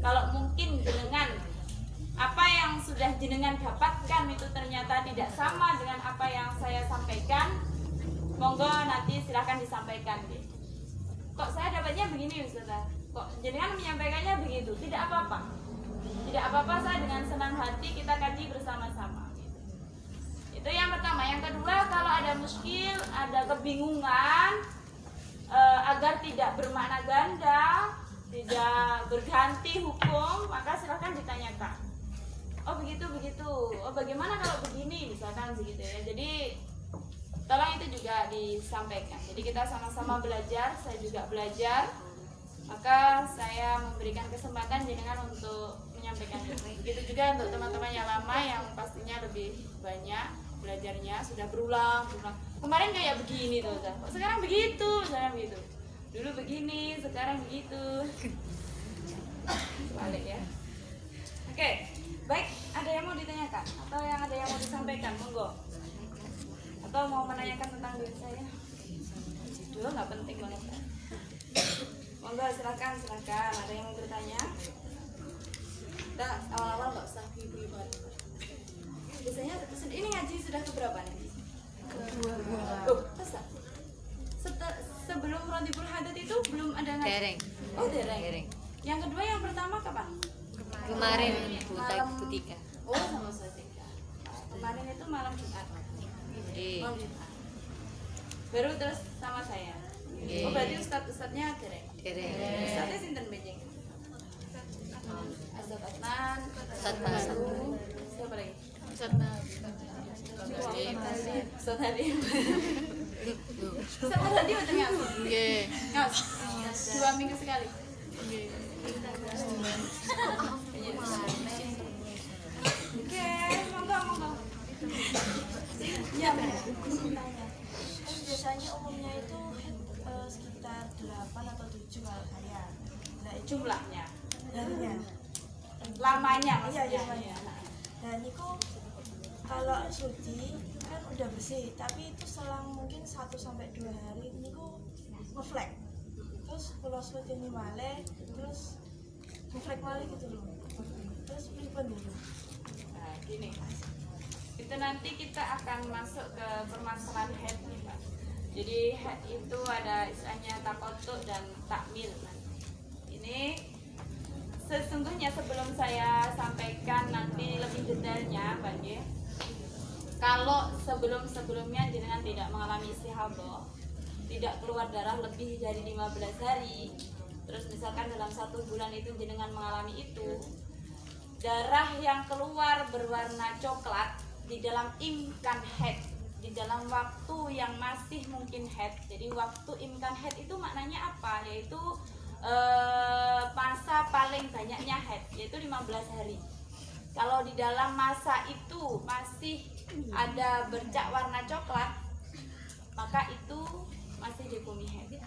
kalau mungkin jenengan apa yang sudah jenengan dapatkan itu ternyata tidak sama dengan apa yang saya sampaikan, monggo nanti silahkan disampaikan. Kok saya dapatnya begini Ustazah, kok jenengan menyampaikannya begitu, tidak apa-apa, tidak apa-apa, saya dengan senang hati kita kaji bersama-sama. Itu yang pertama. Yang kedua, kalau ada muskil, ada kebingungan, agar tidak bermakna ganda, tidak berganti hukum, maka silahkan ditanyakan. Oh begitu, oh bagaimana kalau begini, misalkan begitu ya. Jadi tolong itu juga disampaikan. Jadi kita sama-sama belajar, saya juga belajar, maka saya memberikan kesempatan jenengan untuk menyampaikan. Begitu juga untuk teman-teman yang lama yang pastinya lebih banyak belajarnya, sudah berulang. Kemarin kayak begini tuh, kok sekarang begitu, dulu begini, sekarang begitu. Balik ya. Oke, baik. Ada yang mau ditanyakan atau ada yang mau disampaikan, monggo. Atau mau menanyakan tentang diri saya? Judul nggak penting banget. Monggo, silakan. Ada yang mau bertanya? Kita awal-awal nggak usah ibu-ibu banget. Biasanya ini ngaji sudah keberapa nih? Kedua. Masa? Sebelum Rondibul Hadat itu belum ada ngaji? Dereng. Oh dereng. Yang kedua, yang pertama kapan? Kemarin Butika. Oh sama saya. Kemarin itu malam Jumat. Malam Jumat. Baru terus sama saya. Oh berarti ustadnya dereng. Ustadnya sinten benjing? Ustad Adnan. Siapa lagi? Ustad Hadim. Ustad Hadim betul nggak? Nggih. 2 minggu sekali. Oke, monggo. Ya, biasanya umumnya itu sekitar 8 atau 7 harian. Nah, jumlahnya, harinya. lamanya Iya, maksudnya. Dan itu kalau suci kan udah bersih, tapi itu selang mungkin 1-2 hari niku ngeflek. Terus kalau suci ini malih, terus ngeflek malih gitu loh. Terus pripun dulu. Nah, gini. Itu nanti kita akan masuk ke permasalahan haid nih, Pak. Jadi haid itu ada istilahnya takotuk dan takmil. Ini sesungguhnya sebelum saya sampaikan nanti lebih detailnya, Pak Nggih. Kalau sebelumnya jenengan tidak mengalami istihadah, tidak keluar darah lebih dari 15 hari, terus misalkan dalam 1 bulan itu jenengan mengalami itu, darah yang keluar berwarna coklat di dalam imkan haid, di dalam waktu yang masih mungkin haid. Jadi waktu imkan haid itu maknanya apa? Yaitu masa paling banyaknya haid, yaitu 15 hari. Kalau di dalam masa itu masih ada bercak warna coklat, maka itu masih dihukumi haid.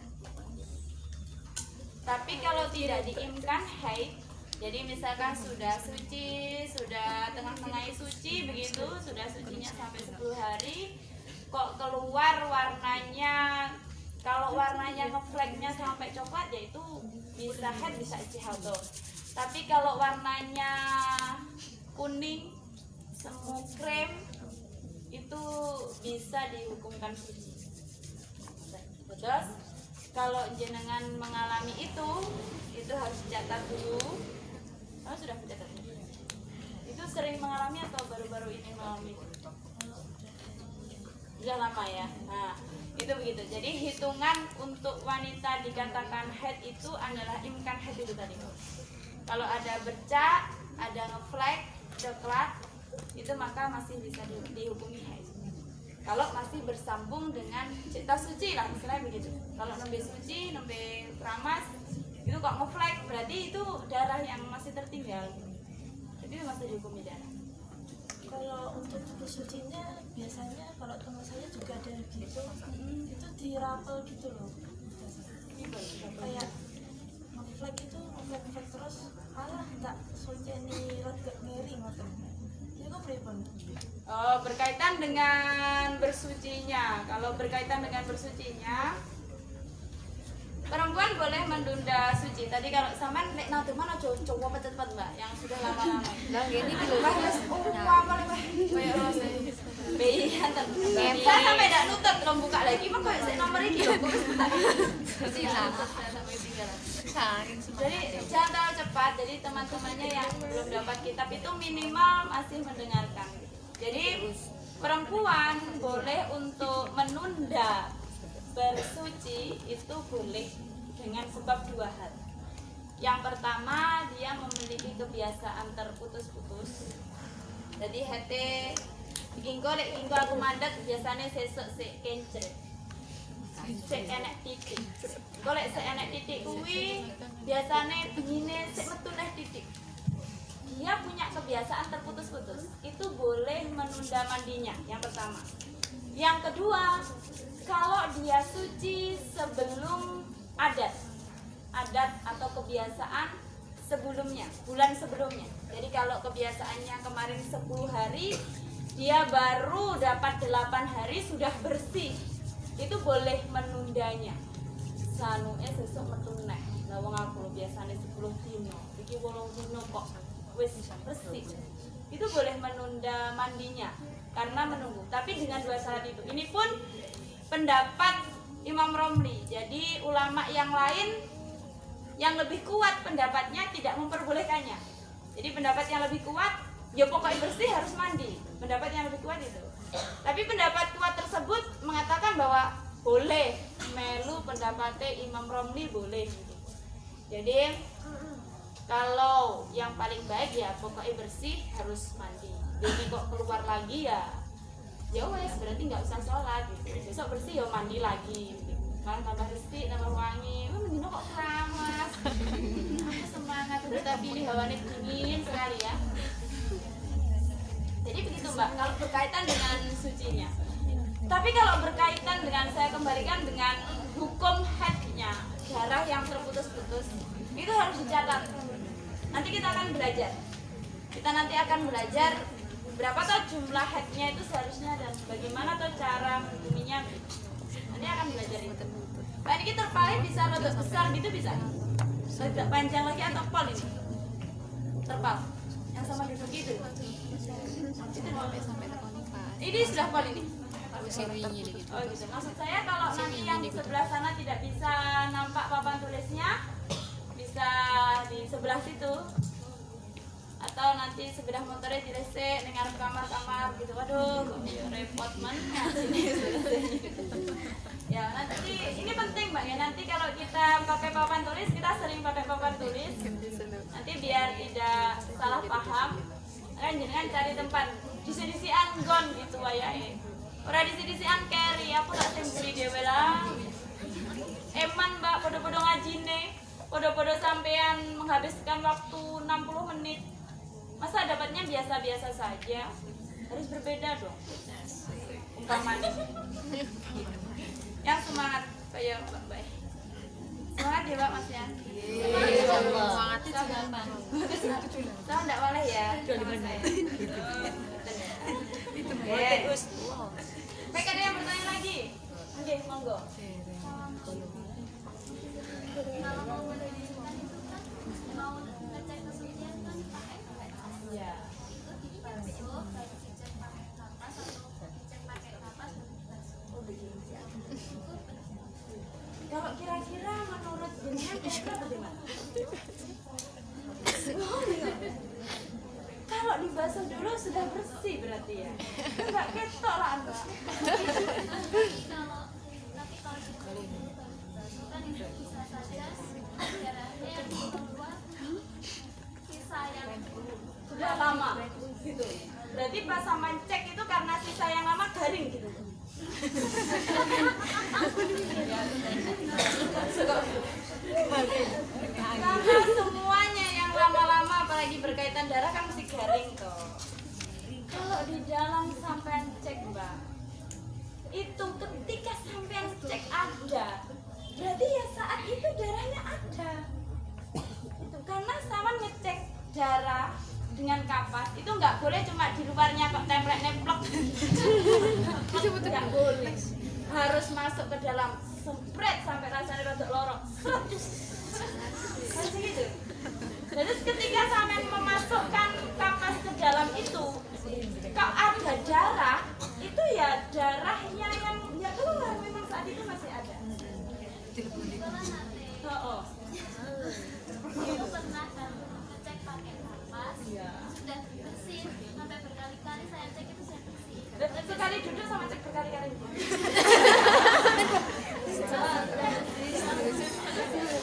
Tapi kalau tidak diimkan haid, jadi misalkan sudah suci, sudah tengah-tengah suci begitu, sudah sucinya sampai 10 hari, kok keluar warnanya, kalau warnanya ngefleknya sampai coklat, yaitu bisa haid, bisa istihadah. Tapi kalau warnanya kuning, semu krem, itu bisa dihukumkan suci. Terus kalau jenengan mengalami itu harus dicatat dulu. Oh, sudah dicatat. Itu sering mengalami atau baru-baru ini mengalami? Sudah lama ya. Nah, itu begitu. Jadi hitungan untuk wanita dikatakan haid itu adalah imkan haid itu tadi. Kalau ada bercak ada ngeflag, coklat, itu maka masih bisa dihukumi haid. Kalau masih bersambung dengan cita suci lah, misalnya begitu. Kalau nembe suci, nembe keramas, itu kok ngeflag, berarti itu darah yang masih tertinggal. Jadi itu masih dihukumi darah. Kalau untuk bersucinya biasanya kalau teman saya juga ada gitu, itu dirapel gitu loh. Kayak ngeflag itu ngeflag terus malah tak suci ini rada ngeri ngoten. Itu pripun? Oh, berkaitan dengan bersucinya. Kalau berkaitan dengan bersucinya, perempuan boleh menunda suci. Tadi kalau sampean nek nang mana coba cepet Mbak yang sudah lama-lama. Lah gini dulu. Apa lagi? Kayak rose. Bi anten. Saya sampai ndak nutup belum buka lagi, mah koyo sik nomor iki lho. Selamat sampai tinggalan. Saking Jadi jangan terlalu cepat. Jadi teman-temannya yang belum dapat kitab itu minimal masih mendengarkan. Jadi perempuan boleh untuk menunda bersuci itu boleh dengan sebab 2 hal. Yang pertama, dia memiliki kebiasaan terputus-putus. Jadi hete gingko aku mandek biasanya sesuk sik kencret. Sik enek titik. Golek sik enek titik kuwi biasanya bengine sik metu neh titik. Dia punya kebiasaan terputus-putus. Itu boleh menunda mandinya, yang pertama. Yang kedua, kalau dia suci sebelum adat atau kebiasaan sebelumnya, bulan sebelumnya. Jadi kalau kebiasaannya kemarin 10 hari, dia baru dapat 8 hari sudah bersih, itu boleh menundanya. Sanuke sesuk metu neh. Lah wong aku biasane 10 dino, iki 8 dino kok wis bersih. Itu boleh menunda mandinya karena menunggu. Tapi dengan 2 syarat itu. Ini pun pendapat Imam Romli. Jadi ulama yang lain yang lebih kuat pendapatnya tidak memperbolehkannya. Jadi pendapat yang lebih kuat, ya pokoknya bersih harus mandi. Pendapat yang lebih kuat itu. Tapi pendapat kuat tersebut mengatakan bahwa boleh melu pendapatnya Imam Romli boleh. Jadi kalau yang paling baik ya pokoknya bersih harus mandi. Jadi kok keluar lagi ya wes berarti nggak usah sholat gitu. Besok bersih ya mandi lagi gitu. Malah tambah resik, tambah wangi. Mendino kok keramas. Aku semangat udah pilih hawane dingin sekali ya. Jadi begitu Mbak, kalau berkaitan dengan sucinya. Tapi kalau berkaitan dengan, saya kembalikan dengan hukum haidnya, darah yang terputus-putus, itu harus dicatat. Nanti kita akan belajar. Kita nanti akan belajar berapa tuh jumlah haidnya itu seharusnya dan bagaimana tuh cara menghukuminya. Nanti akan belajar itu. Nah ini terpaling bisa rada besar gitu bisa. Agak panjang lagi atau pol ini? Terpal. Yang sama duduk itu. Ini sudah pol ini. Oh gitu. Maksud saya kalau nanti yang sebelah sana tidak bisa nampak papan tulisnya, bisa di sebelah situ. Atau nanti sebelah motornya diresek dengan kamar-kamar gitu. Waduh, kok repot mana sini. Ya nanti ini penting Mbak ya, nanti kalau kita pakai papan tulis, kita sering pakai papan tulis. Nanti biar tidak salah paham, kan jangan cari tempat di sini anggon gitu wayahe. Ora di sini angkeri, aku tak sembeli dhewe lah. Eman Mbak, podo-podo ngajine, podo-podo sampean menghabiskan waktu 60 menit. Masa dapatnya biasa-biasa saja? Harus berbeda dong. Umpamanya. Yang semangat kayak Mbak. Semangat ya Mbak Mas ya. Semangat itu gampang. Saya enggak boleh ya. Itu bagus. Baik, ada yang bertanya lagi? Oke, monggo. Kalau mau menunjukkan itu kan mau ngecek kesucian kan pakai kapas. Ya. Itu gini kan besok baru dicek pakai kapas atau dicek pakai kapas Oh begini. Kalau kira-kira menurut jenengan kira-kira bagaimana? Kalau dibasuh dulu sudah bersih berarti ya. Enggak ketok lah Mbak. tapi kalau dibasuh kan itu bisa saja darahnya yang keluar sisa yang sudah lama gitu. Berarti pas sampean cek itu karena sisa yang lama garing gitu. Karena semuanya yang lama-lama apalagi berkaitan darah kan mesti garing toh. Kalau di dalam sampean cek Mbak, itu ketika sampean cek ada, berarti ya saat itu darahnya ada. Itu karena sampean ngecek darah dengan kapas itu nggak boleh cuma di luarnya kok templek-nemplok. Nggak boleh, harus masuk ke dalam, sempret sampai rasanya rada lorok. Masih gitu. Jadi ketika sampean memasukkan kapas ke dalam itu, kalau ada darah, itu ya darahnya yang ya keluar memang saat itu masih ada. Oh. Aku pernah kan ngecek pakai kapas, sudah bersih sampai berkali-kali saya cek itu saya bersih. Sekali duduk sama cek berkali-kali.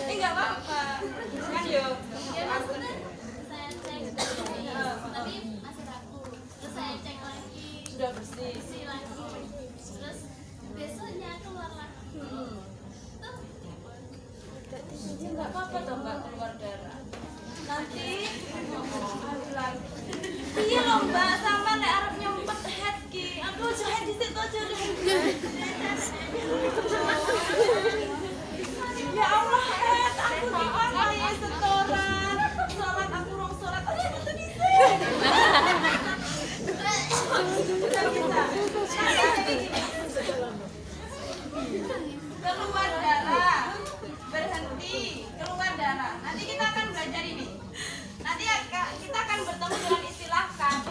Ini nggak apa-apa, kan yo. Ya maksudnya saya cek tapi masih ragu. Terus saya cek lagi, Sudah bersih. bersih lagi. Terus besoknya keluar lagi. Ya nggak apa-apa toh Mbak keluar darah. Nanti aduh lagi. Iya loh Mbak, sama nek arep nyompet head ki. Aduh jahat di situ aja deh. Ya Allah head, aku di online setoran. Sholat aku rong sholat aja itu di sini. Udah bisa. Keluar darah, berhenti, keluar darah. Nanti kita akan belajar ini. Nanti kita akan bertemu dengan istilah KD,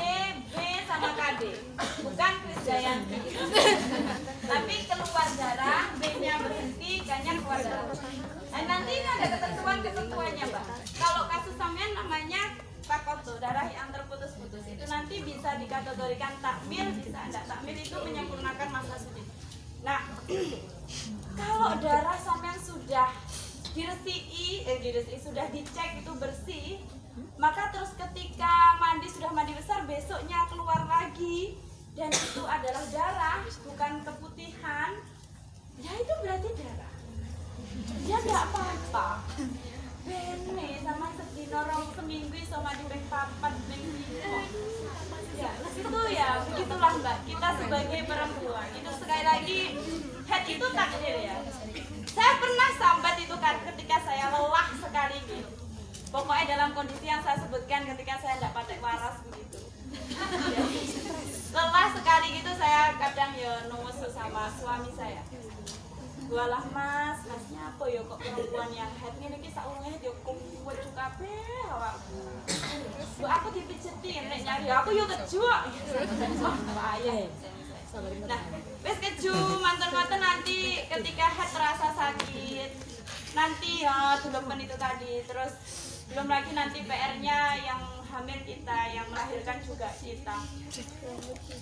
B sama KD. Bukan Krisdayanti. Tapi keluar darah, B-nya berhenti, K-nya keluar darah. Dan nanti ini ada ketentuannya Mbak. Kalau kasus sampean namanya takoto, darah yang terputus-putus. Itu nanti bisa dikategorikan takmil, bisa enggak. Takmil itu menyempurnakan masa suci. Nah, kalau darah sampean sudah diresihi, sudah dicek itu bersih, maka terus ketika sudah mandi besar, besoknya keluar lagi dan itu adalah darah, bukan keputihan, ya itu berarti darah. Ya nggak apa-apa. Bene sama sedino rong seminggu iso mandi ping 4 ping 5. Ya, itu ya begitulah Mbak. Kita sebagai perempuan itu sekali lagi head itu takdir ya. Saya pernah sambat itu kan ketika saya lelah sekali gitu. Pokoknya dalam kondisi yang saya sebutkan ketika saya tidak pakai waras begitu. Lelah sekali gitu saya kadang ya nusu sama suami saya. Walah masnya apa ya kok perempuan yang head ini kisah ulangnya dia kuat juga awakku. Bu aku dipijetin nek nyari aku yo keju. Bahaya. Nah, wis keju mantan-mantan nanti ketika head terasa sakit. Nanti ya duluan itu tadi terus belum lagi nanti PR-nya yang hamil kita, yang melahirkan juga kita.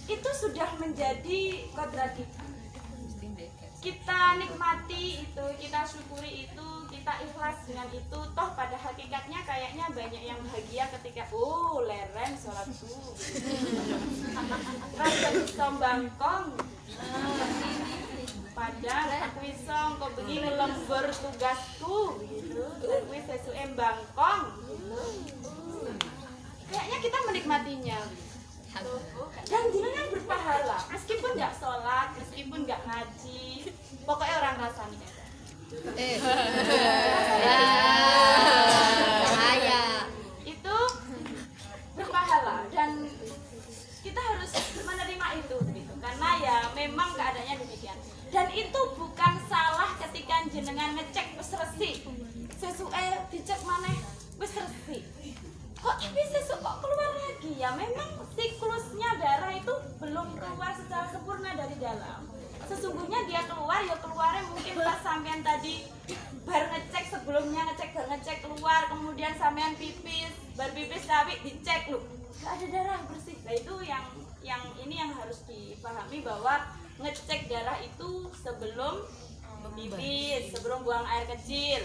Itu sudah menjadi kodrat kita. Kita nikmati itu, kita syukuri itu, kita ikhlas dengan itu. Toh pada hakikatnya kayaknya banyak yang bahagia ketika lereng sholat subuh. Rasa bisa bangkong. Padahal aku iso kok begini ngelembur tugasku gitu. Dan kuwi sesuke bangkong. Kayaknya kita menikmatinya. Dan jenengan berpahala meskipun nggak sholat, meskipun nggak ngaji, pokoknya orang rasanya itu berpahala dan kita harus menerima itu gitu. Karena ya memang keadaannya demikian dan itu bukan salah ketika jenengan ngecek wis resik sesuai dicek maneh wis resik kok tapi sesuk kok keluar lagi ya memang siklusnya darah itu belum keluar secara sempurna dari dalam. Sesungguhnya dia keluar ya keluarnya mungkin pas sampean tadi bar ngecek sebelumnya ngecek keluar kemudian sampean pipis bar pipis tapi dicek loh gak ada darah bersih. Nah itu yang ini yang harus dipahami bahwa ngecek darah itu sebelum pipis, sebelum buang air kecil.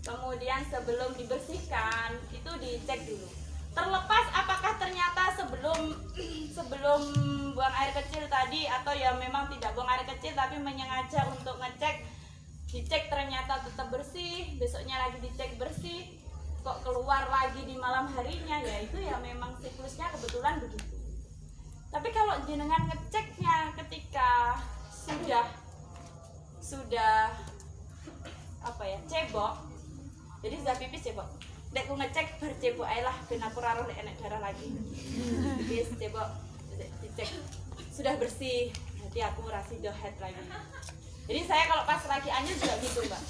Kemudian sebelum dibersihkan itu dicek dulu. Terlepas apakah ternyata sebelum buang air kecil tadi atau ya memang tidak buang air kecil tapi menyengaja untuk dicek ternyata tetap bersih, besoknya lagi dicek bersih, kok keluar lagi di malam harinya, ya itu ya memang siklusnya kebetulan begitu. Tapi kalau jenengan ngeceknya ketika sudah apa ya, cebok, jadi sudah pipis cebok, dek ku ngecek bercebok ae lah ben aku ora roh enek darah lagi. Pipis cebok dicek sudah bersih, nanti aku rasi dohet lagi. Jadi saya kalau pas lagi anyel juga gitu, Mbak.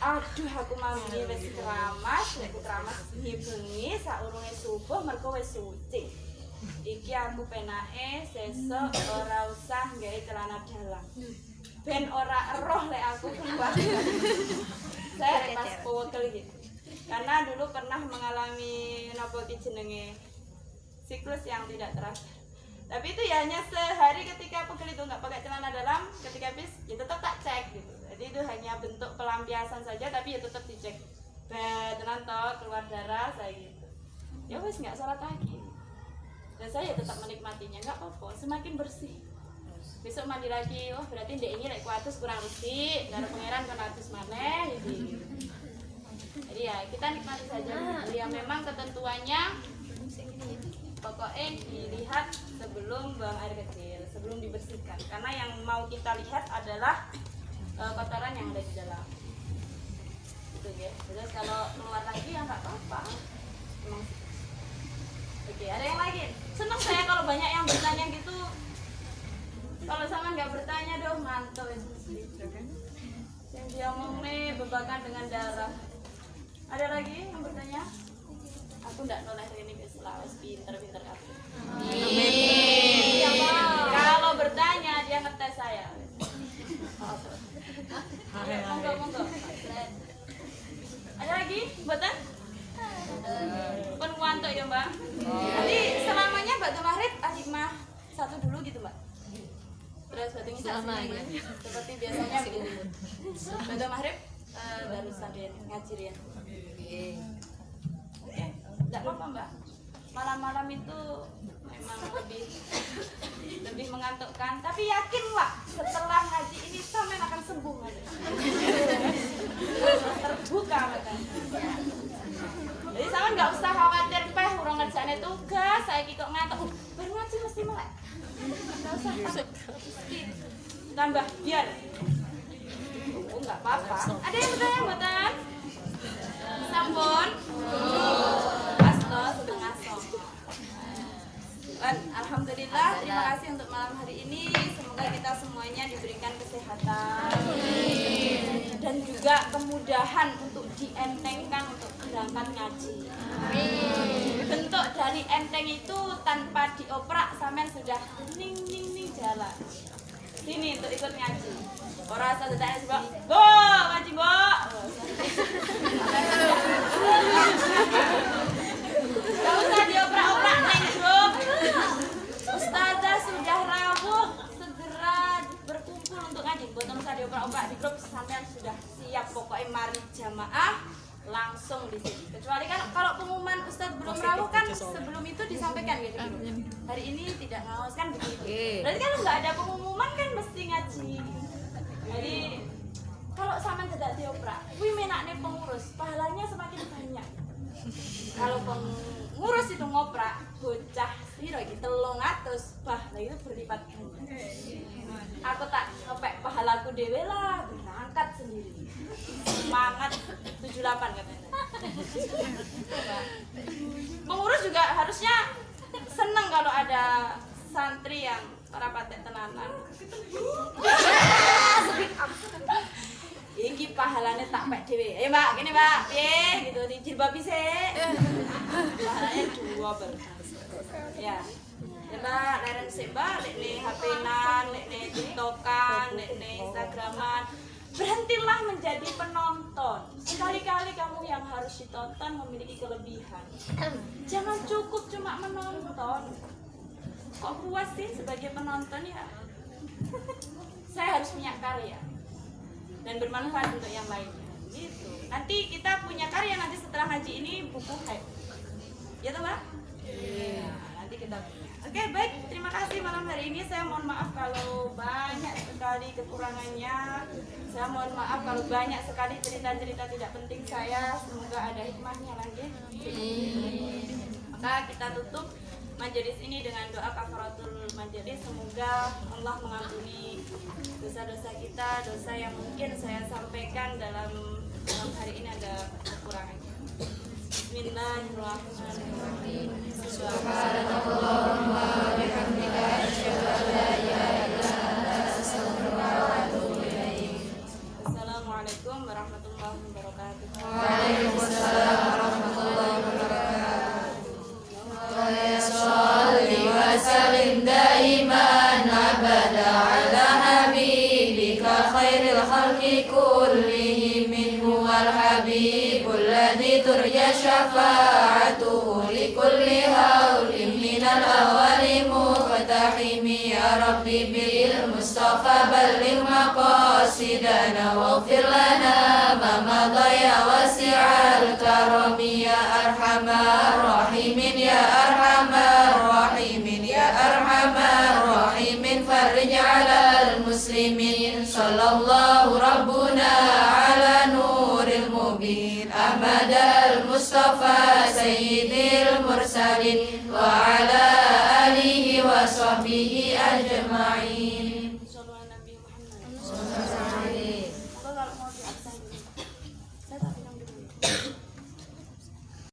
Aduh aku mandi wis keramas, nek ku keramas bengi saurunge subuh mergo wis suci. Iki aku penake sesuk ora usah nggawe celana dalam. Ben ora eroh lek aku keluar. Saya pas powegel gitu. Karena dulu pernah mengalami napa ki jenenge siklus yang tidak terasa. Tapi itu ya hanya sehari ketika pegel itu nggak pakai celana dalam, ketika habis ya tetap tak cek gitu. Jadi itu hanya bentuk pelampiasan saja, tapi ya tetap dicek. Tenan toh keluar darah saya gitu. Ya wes nggak sholat lagi. Dan saya tetap menikmatinya, nggak apa-apa, semakin bersih. Besok mandi lagi, oh berarti ndek ini lek kuatus kurang resik, dari pangeran kan atus maneh gitu. Jadi ya kita nikmati saja. Jadi ya memang ketentuannya pokoknya dilihat sebelum buang air kecil, sebelum dibersihkan. Karena yang mau kita lihat adalah kotoran yang ada di dalam. Gitu ya. Terus kalau keluar lagi ya nggak apa-apa. Memang. Oke, ada yang lagi? Senang saya kalau banyak yang bertanya gitu. Kalau sama nggak bertanya dong mantul itu. Yang dia ngomong nih bebakan dengan darah. Ada lagi yang bertanya? Aku nggak noleh ini ke Sulawesi, pinter-pinter aku. Amin. Kalau bertanya dia ngetes saya. Monggo. Ada lagi, Mbak? Penguanto ya Mbak. Jadi selamanya Mbak Mahrib Ahikmah 1 dulu gitu Mbak. Terus Mbak Nisa selamanya. Seperti biasanya begini. Mbak Mahrib baru sadar ngajirin. Oke. Enggak apa-apa Mbak. Malam-malam itu memang lebih mengantukkan, tapi yakinlah setelah ngaji ini sampean akan sembuh Mbak. Terbuka matanya. Jadi sampean nggak usah khawatir peh urung ngerjain tugas, saya kok ngantuk. Baru ngaji mesti melek. Nggak usah mesti tambah biar. Oh nggak apa-apa. Ada yang bertanya mboten? Sampun. Pasto setengah som. Alhamdulillah, terima kasih untuk malam hari ini. Semoga kita semuanya diberikan kesehatan dan juga kemudahan untuk dientengkan untuk berangkat ngaji. Bentuk dari enteng itu tanpa dioprak sampean sudah ning jalan. Sini untuk ikut ngaji. Ora usah datang sebab, "Bo, ngaji, Bo." Enggak usah dioprak-oprak ning, Bro. Ustazah sudah rawuh, segera berkumpul untuk ngaji. Boten usah dioprak-oprak di grup, sampean sudah siap pokoknya mari jamaah langsung di sini. Kecuali kan kalau pengumuman Ustaz belum rawuh kan sebelum itu disampaikan gitu. Hari ini tidak ngaos kan begitu. Berarti kalau nggak ada pengumuman kan mesti ngaji. Jadi kalau sampean tidak dioprak, kuwi menakne pengurus, pahalanya semakin banyak. Kalau pengurus itu ngoprak, bocah piro iki 300, bah lah itu berlipat ganda. Aku tak ngepek pahalaku dhewe lah, berangkat sendiri. Semangat 78 katanya. Pengurus juga harusnya seneng kalau ada santri yang ora patek tenanan. Iki pahalane tak pek dhewe. Mbak, gini Mbak, piye gitu di jilbab sik. Pahalane double. Ya. Ya Mbak, leren sik Mbak, nek ning HP-nan, nek ning TikTok-an, nek ning Instagram-an. Berhentilah menjadi penonton. Sekali-kali kamu yang harus ditonton memiliki kelebihan. Jangan cukup cuma menonton. Kok puas sih sebagai penonton ya? Saya harus punya karya dan bermanfaat untuk yang lainnya. Gitu. Nanti kita punya karya nanti setelah ngaji ini buku hype. Ya toh Mbak? Iya. Nanti kita punya. Oke, baik. Terima kasih malam hari ini. Saya mohon maaf kalau banyak sekali kekurangannya. Saya mohon maaf kalau banyak sekali cerita-cerita tidak penting saya. Semoga ada hikmahnya lagi. Maka kita tutup majelis ini dengan doa kafaratul majelis. Semoga Allah mengampuni dosa-dosa kita, dosa yang mungkin saya sampaikan dalam hari ini ada kekurangannya. Bismillahirrahmanirrahim. Subhanallahumma wa bihamdika asyhadu an la ilaha illa anta astaghfiruka wa atubu ilaik. Assalamualaikum warahmatullahi wabarakatuh. Waalaikumsalam warahmatullahi wabarakatuh. Wa sholli wa sallim daiman abada ala habibika khairil khalqi kullihim huwal habibul ladzi turja syafa'atuhu likulli haulin minal awwali muqtahimi ya rabbi bil mustafa balligh maqasidana waghfir lana ma madha ya wasi'al karami ya arhamar rahimin ya arhamar rahimin ya arhamar rahimin farij 'alal muslimin sallallahu rabbuna 'ala nuril mubin Ahmad al-Mustafa sayyidil mursalin